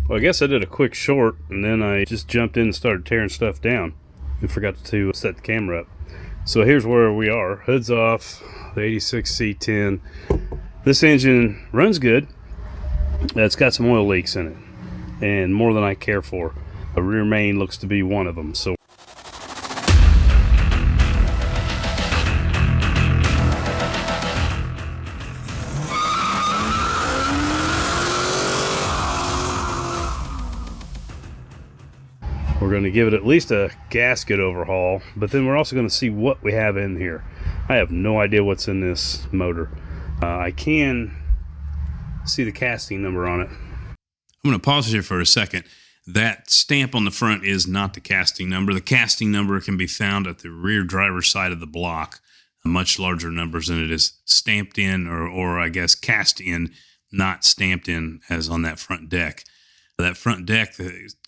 Well, I guess I did a quick short, and then I just jumped in and started tearing stuff down and forgot to set the camera up. So here's where we are. Hood's off, the 86 C10. This engine runs good. It's got some oil leaks in it, and more than I care for. A rear main looks to be one of them. So we're going to give it at least a gasket overhaul, but then we're also going to see what we have in here. I have no idea what's in this motor. I can see the casting number on it. I'm going to pause here for a second. That stamp on the front is not the casting number. The casting number can be found at the rear driver's side of the block, much larger numbers than it is stamped in, or I guess cast in, not stamped in as on that front deck. That front deck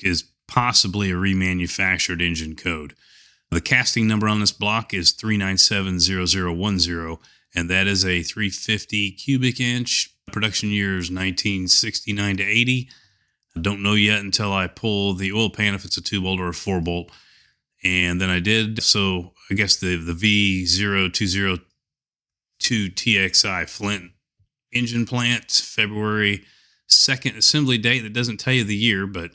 is possibly a remanufactured engine code. The casting number on this block is 3970010, and that is a 350 cubic inch. Production years 1969 to 80. I don't know yet until I pull the oil pan if it's a 2-bolt or a 4-bolt. And then I did. So I guess the V0202 TXI Flint engine plant, February 2nd assembly date. That doesn't tell you the year, but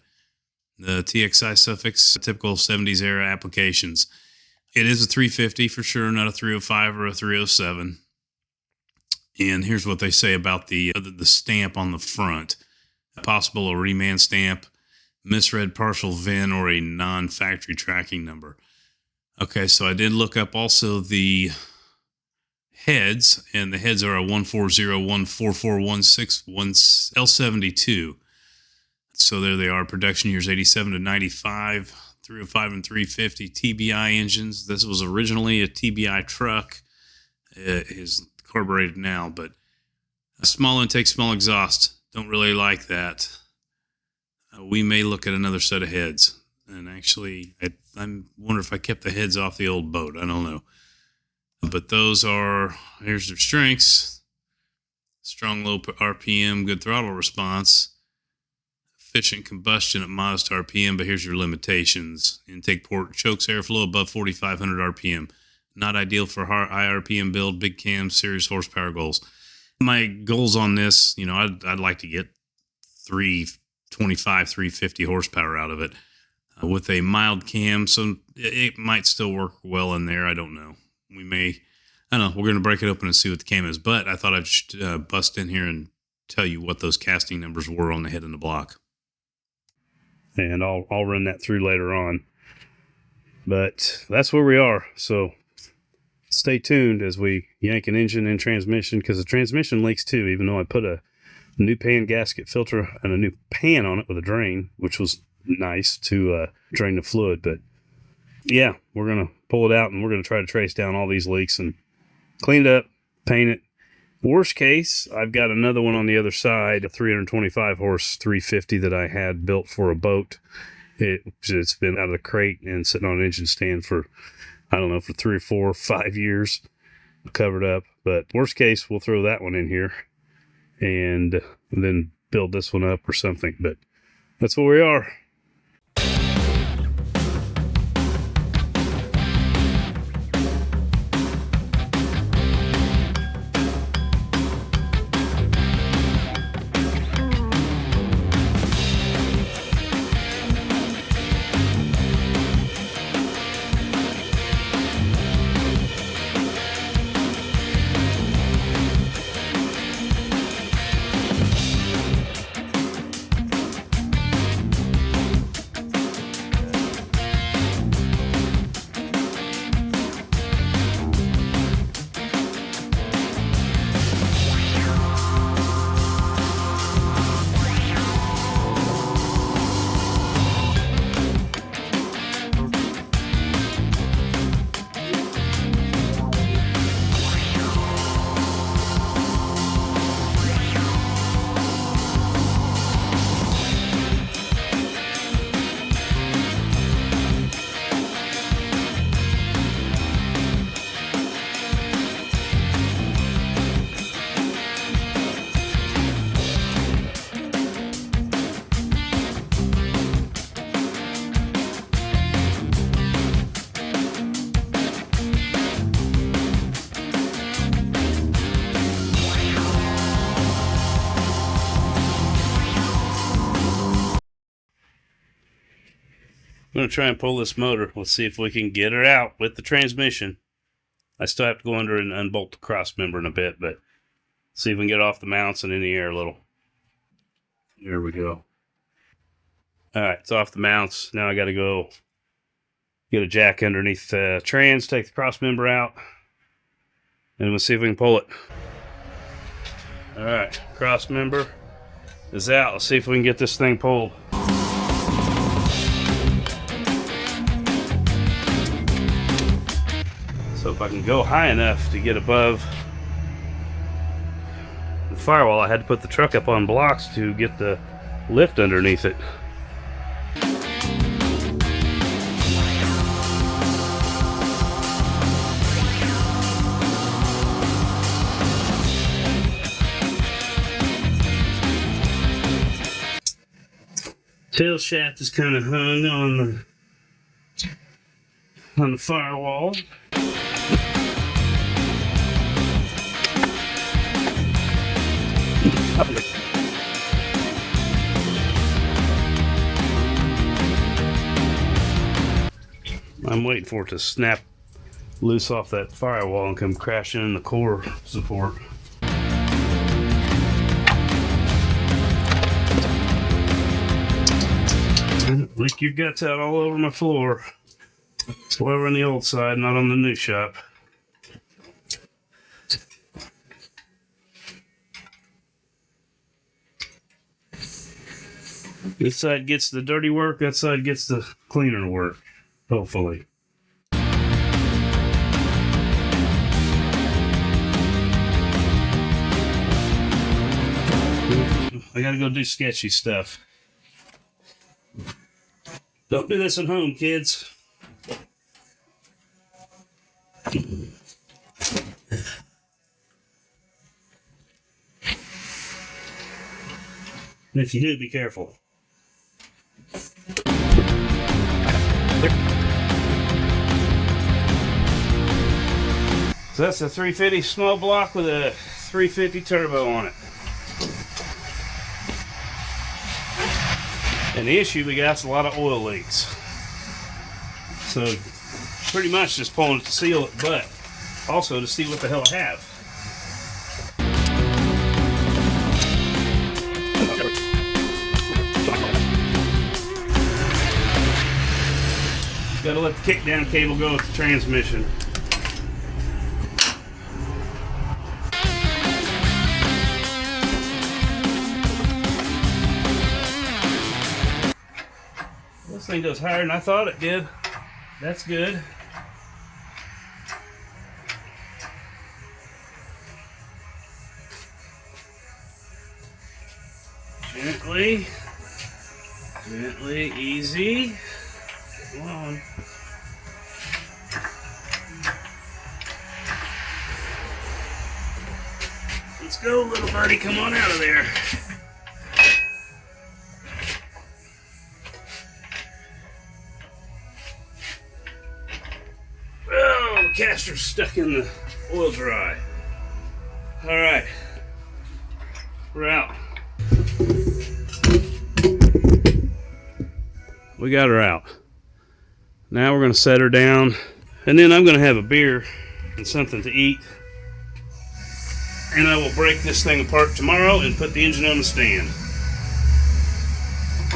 the TXI suffix, typical 70s era applications. It is a 350 for sure, not a 305 or a 307. And here's what they say about the stamp on the front. Possible a reman stamp, misread partial VIN, or a non-factory tracking number. Okay, so I did look up also the heads, and the heads are a 140144161 L72. So there they are, production years 87 to 95, 305 and 350 TBI engines. This was originally a TBI truck. It is carbureted now, but a small intake, small exhaust. Don't really like that. We may look at another set of heads. And actually, I wonder if I kept the heads off the old boat. I don't know. But those are, here's their strengths. Strong low RPM, good throttle response. Efficient combustion at modest RPM, but here's your limitations. Intake port chokes airflow above 4,500 RPM. Not ideal for high RPM build, big cam, serious horsepower goals. My goals on this, I'd like to get 325, 350 horsepower out of it with a mild cam. So it might still work well in there. I don't know. We're going to break it open and see what the cam is. But I thought I'd bust in here and tell you what those casting numbers were on the head and the block. And I'll run that through later on. But that's where we are. So stay tuned as we yank an engine and transmission, because the transmission leaks too, even though I put a new pan gasket filter and a new pan on it with a drain, which was nice to drain the fluid. But yeah, we're going to pull it out and we're going to try to trace down all these leaks and clean it up, paint it. Worst case, I've got another one on the other side, a 325 horse 350 that I had built for a boat. It's been out of the crate and sitting on an engine stand for, I don't know, for 3 or 4 or 5 years, covered up. But worst case, we'll throw that one in here and then build this one up or something. But that's where we are. I'm going to try and pull this motor. Let's see if we can get her out with the transmission. I still have to go under and unbolt the cross member in a bit, but see if we can get off the mounts and in the air a little. There we go. All right, it's off the mounts. Now I got to go get a jack underneath the trans, take the cross member out, and we'll see if we can pull it. All right, cross member is out. Let's see if we can get this thing pulled. So if I can go high enough to get above the firewall, I had to put the truck up on blocks to get the lift underneath it. Tail shaft is kind of hung on the firewall. I'm waiting for it to snap loose off that firewall and come crashing in the core support. Lick your guts out all over my floor. It's over on the old side, not on the new shop. This side gets the dirty work, that side gets the cleaner work, hopefully. I gotta go do sketchy stuff. Don't do this at home, kids. And if you do, be careful. So that's a 350 small block with a 350 turbo on it. And the issue we got is a lot of oil leaks. So pretty much just pulling it to seal it, but also to see what the hell I have. Gotta let the kickdown cable go with the transmission. This thing goes higher than I thought it did. That's good. Gently. Gently, easy. Come on. Let's go, little buddy. Come on out of there. Oh, the caster's stuck in the oil dry. All right. We're out. We got her out. Now we're going to set her down, and then I'm going to have a beer and something to eat. And I will break this thing apart tomorrow and put the engine on the stand.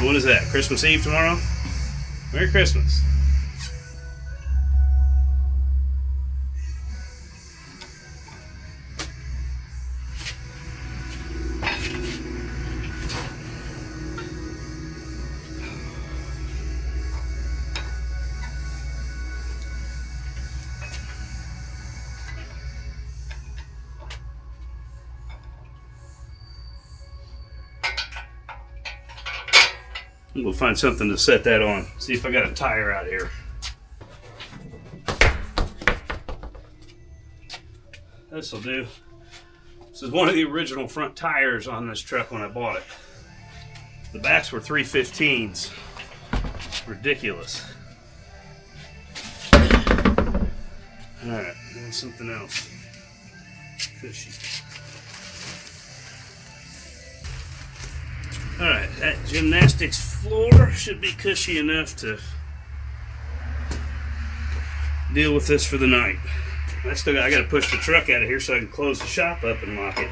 What is that? Christmas Eve tomorrow? Merry Christmas. We'll find something to set that on. See if I got a tire out here. This'll do. This is one of the original front tires on this truck when I bought it. The backs were 315s. Ridiculous. Alright, and something else. Cushy. Alright, that gymnastics floor should be cushy enough to deal with this for the night. I got to push the truck out of here so I can close the shop up and lock it.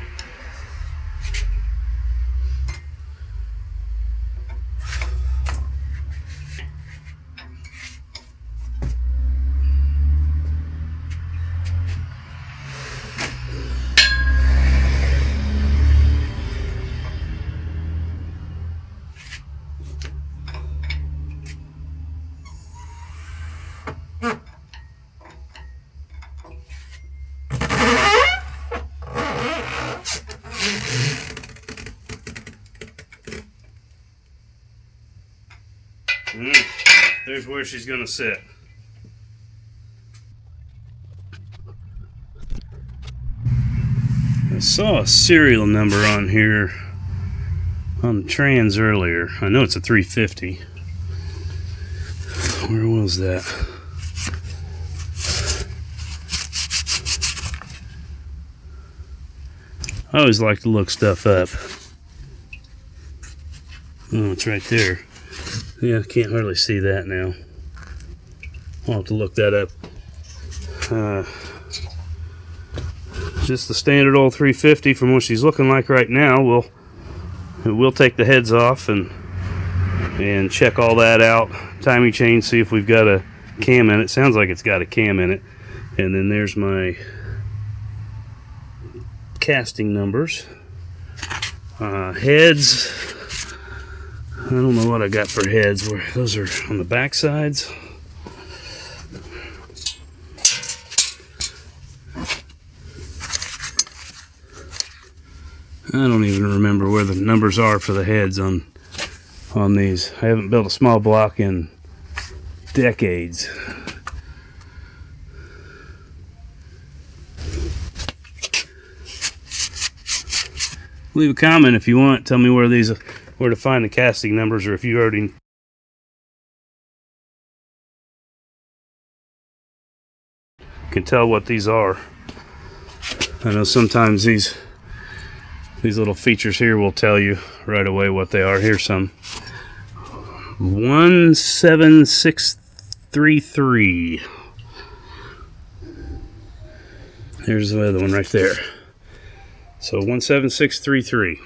There's where she's going to sit. I saw a serial number on here on the trans earlier. I know it's a 350. Where was that? I always like to look stuff up. Oh, it's right there. Yeah, I can't hardly see that now. I'll have to look that up. Just the standard old 350 from what she's looking like right now. We'll take the heads off and check all that out. Timing chain, see if we've got a cam in it. Sounds like it's got a cam in it. And then there's my casting numbers. Heads. I don't know what I got for heads. Those are on the back sides. I don't even remember where the numbers are for the heads on these. I haven't built a small block in decades. Leave a comment if you want. Tell me where to find the casting numbers, or if you already can tell what these are. I know sometimes these little features here will tell you right away what they are. Here's some. 17633. There's the other one right there. So 17633.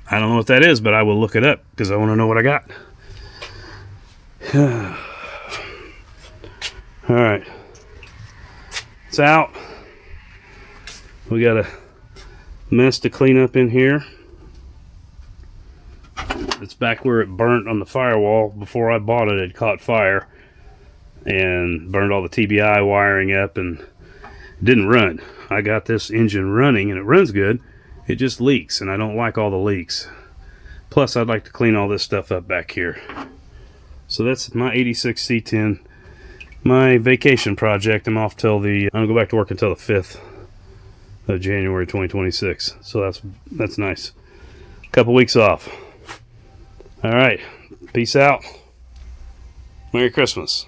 I don't know what that is, but I will look it up because I want to know what I got. All right. It's out. We got a mess to clean up in here. It's back where it burnt on the firewall. Before I bought it, it caught fire and burned all the TBI wiring up, and it didn't run. I got this engine running and it runs good. It just leaks, and I don't like all the leaks. Plus, I'd like to clean all this stuff up back here. So that's my 86 C10, my vacation project. I'm off till I don't go back to work until the 5th of January 2026. So that's nice. A couple weeks off. All right. Peace out. Merry Christmas.